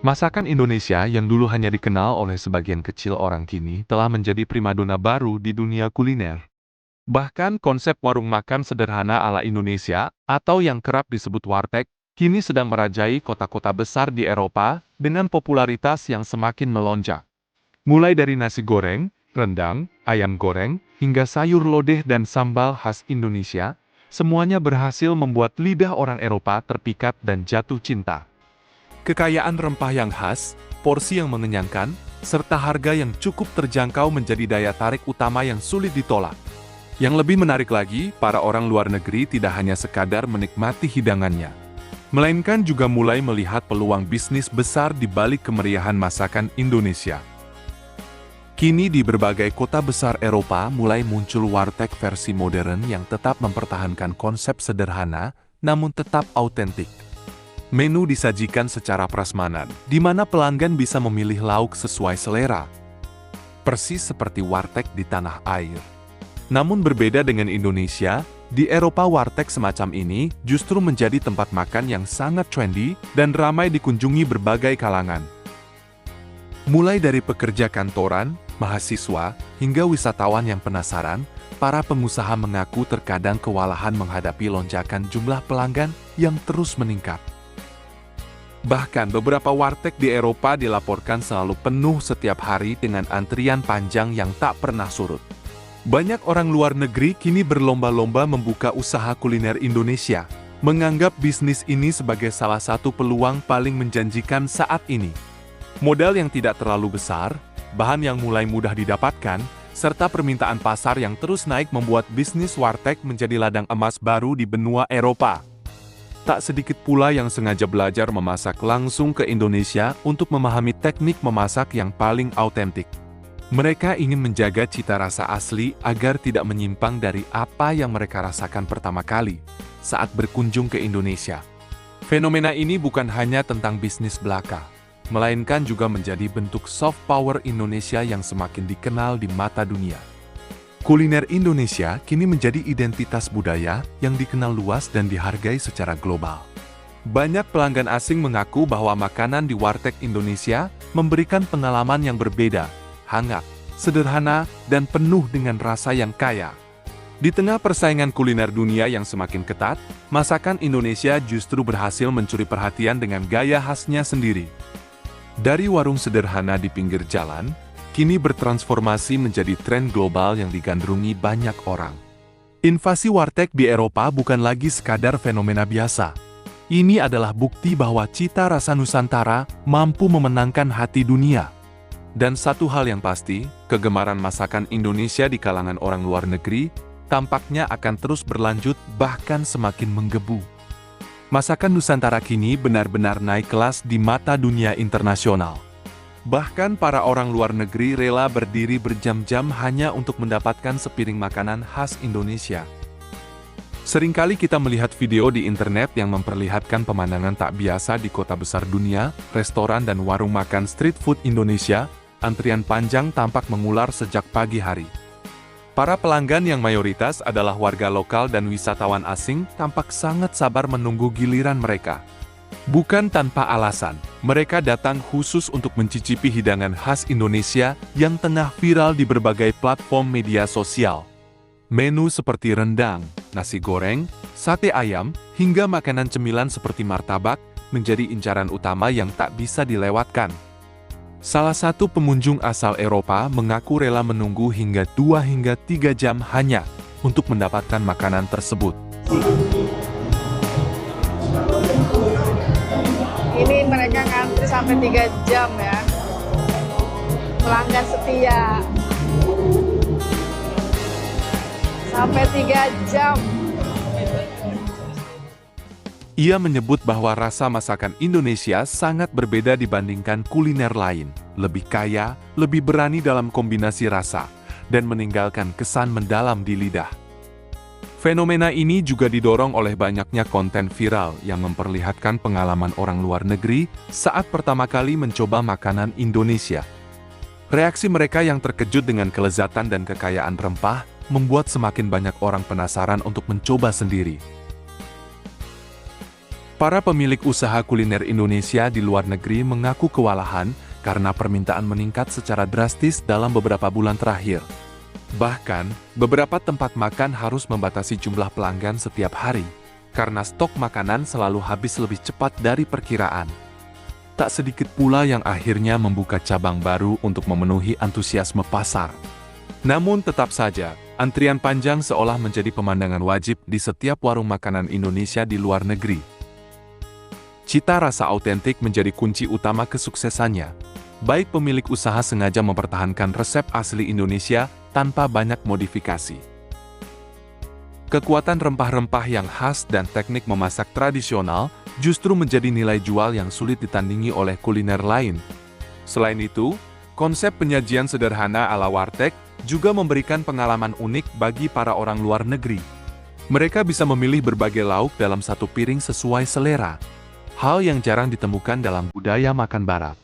Masakan Indonesia yang dulu hanya dikenal oleh sebagian kecil orang kini telah menjadi primadona baru di dunia kuliner. Bahkan konsep warung makan sederhana ala Indonesia atau yang kerap disebut warteg, kini sedang merajai kota-kota besar di Eropa dengan popularitas yang semakin melonjak. Mulai dari nasi goreng, rendang, ayam goreng, hingga sayur lodeh dan sambal khas Indonesia, semuanya berhasil membuat lidah orang Eropa terpikat dan jatuh cinta. Kekayaan rempah yang khas, porsi yang mengenyangkan, serta harga yang cukup terjangkau menjadi daya tarik utama yang sulit ditolak. Yang lebih menarik lagi, para orang luar negeri tidak hanya sekadar menikmati hidangannya, melainkan juga mulai melihat peluang bisnis besar di balik kemeriahan masakan Indonesia. Kini di berbagai kota besar Eropa mulai muncul warteg versi modern yang tetap mempertahankan konsep sederhana, namun tetap autentik. Menu disajikan secara prasmanan, di mana pelanggan bisa memilih lauk sesuai selera. Persis seperti warteg di tanah air. Namun berbeda dengan Indonesia, di Eropa warteg semacam ini justru menjadi tempat makan yang sangat trendy dan ramai dikunjungi berbagai kalangan. Mulai dari pekerja kantoran, mahasiswa, hingga wisatawan yang penasaran, para pengusaha mengaku terkadang kewalahan menghadapi lonjakan jumlah pelanggan yang terus meningkat. Bahkan beberapa warteg di Eropa dilaporkan selalu penuh setiap hari dengan antrian panjang yang tak pernah surut. Banyak orang luar negeri kini berlomba-lomba membuka usaha kuliner Indonesia, menganggap bisnis ini sebagai salah satu peluang paling menjanjikan saat ini. Modal yang tidak terlalu besar, bahan yang mulai mudah didapatkan, serta permintaan pasar yang terus naik membuat bisnis warteg menjadi ladang emas baru di benua Eropa. Tak sedikit pula yang sengaja belajar memasak langsung ke Indonesia untuk memahami teknik memasak yang paling autentik. Mereka ingin menjaga cita rasa asli agar tidak menyimpang dari apa yang mereka rasakan pertama kali saat berkunjung ke Indonesia. Fenomena ini bukan hanya tentang bisnis belaka, melainkan juga menjadi bentuk soft power Indonesia yang semakin dikenal di mata dunia. Kuliner Indonesia kini menjadi identitas budaya yang dikenal luas dan dihargai secara global. Banyak pelanggan asing mengaku bahwa makanan di warteg Indonesia memberikan pengalaman yang berbeda, hangat, sederhana, dan penuh dengan rasa yang kaya. Di tengah persaingan kuliner dunia yang semakin ketat, masakan Indonesia justru berhasil mencuri perhatian dengan gaya khasnya sendiri. Dari warung sederhana di pinggir jalan, kini bertransformasi menjadi tren global yang digandrungi banyak orang. Invasi warteg di Eropa bukan lagi sekadar fenomena biasa. Ini adalah bukti bahwa cita rasa Nusantara mampu memenangkan hati dunia. Dan satu hal yang pasti, kegemaran masakan Indonesia di kalangan orang luar negeri tampaknya akan terus berlanjut bahkan semakin menggebu. Masakan Nusantara kini benar-benar naik kelas di mata dunia internasional. Bahkan para orang luar negeri rela berdiri berjam-jam hanya untuk mendapatkan sepiring makanan khas Indonesia. Seringkali kita melihat video di internet yang memperlihatkan pemandangan tak biasa di kota besar dunia, restoran dan warung makan street food Indonesia, antrian panjang tampak mengular sejak pagi hari. Para pelanggan yang mayoritas adalah warga lokal dan wisatawan asing tampak sangat sabar menunggu giliran mereka. Bukan tanpa alasan, mereka datang khusus untuk mencicipi hidangan khas Indonesia yang tengah viral di berbagai platform media sosial. Menu seperti rendang, nasi goreng, sate ayam, hingga makanan cemilan seperti martabak menjadi incaran utama yang tak bisa dilewatkan. Salah satu pengunjung asal Eropa mengaku rela menunggu hingga 2 hingga 3 jam hanya untuk mendapatkan makanan tersebut. Ini mereka ngantri sampai 3 jam ya. Pelanggan setia. Sampai 3 jam. Ia menyebut bahwa rasa masakan Indonesia sangat berbeda dibandingkan kuliner lain. Lebih kaya, lebih berani dalam kombinasi rasa, dan meninggalkan kesan mendalam di lidah. Fenomena ini juga didorong oleh banyaknya konten viral yang memperlihatkan pengalaman orang luar negeri saat pertama kali mencoba makanan Indonesia. Reaksi mereka yang terkejut dengan kelezatan dan kekayaan rempah membuat semakin banyak orang penasaran untuk mencoba sendiri. Para pemilik usaha kuliner Indonesia di luar negeri mengaku kewalahan karena permintaan meningkat secara drastis dalam beberapa bulan terakhir. Bahkan, beberapa tempat makan harus membatasi jumlah pelanggan setiap hari, karena stok makanan selalu habis lebih cepat dari perkiraan. Tak sedikit pula yang akhirnya membuka cabang baru untuk memenuhi antusiasme pasar. Namun tetap saja, antrian panjang seolah menjadi pemandangan wajib di setiap warung makanan Indonesia di luar negeri. Cita rasa autentik menjadi kunci utama kesuksesannya. Baik pemilik usaha sengaja mempertahankan resep asli Indonesia tanpa banyak modifikasi. Kekuatan rempah-rempah yang khas dan teknik memasak tradisional justru menjadi nilai jual yang sulit ditandingi oleh kuliner lain. Selain itu, konsep penyajian sederhana ala warteg juga memberikan pengalaman unik bagi para orang luar negeri. Mereka bisa memilih berbagai lauk dalam satu piring sesuai selera. Hal yang jarang ditemukan dalam budaya makan barat.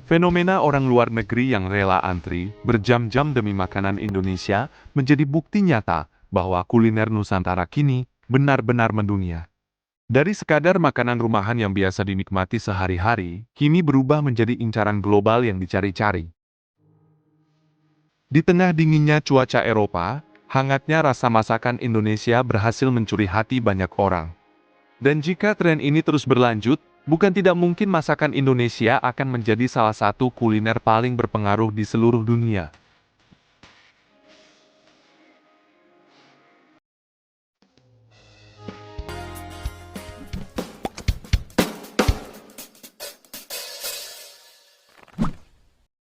Fenomena orang luar negeri yang rela antri berjam-jam demi makanan Indonesia menjadi bukti nyata bahwa kuliner Nusantara kini benar-benar mendunia. Dari sekadar makanan rumahan yang biasa dinikmati sehari-hari, kini berubah menjadi incaran global yang dicari-cari. Di tengah dinginnya cuaca Eropa, hangatnya rasa masakan Indonesia berhasil mencuri hati banyak orang. Dan jika tren ini terus berlanjut, bukan tidak mungkin masakan Indonesia akan menjadi salah satu kuliner paling berpengaruh di seluruh dunia.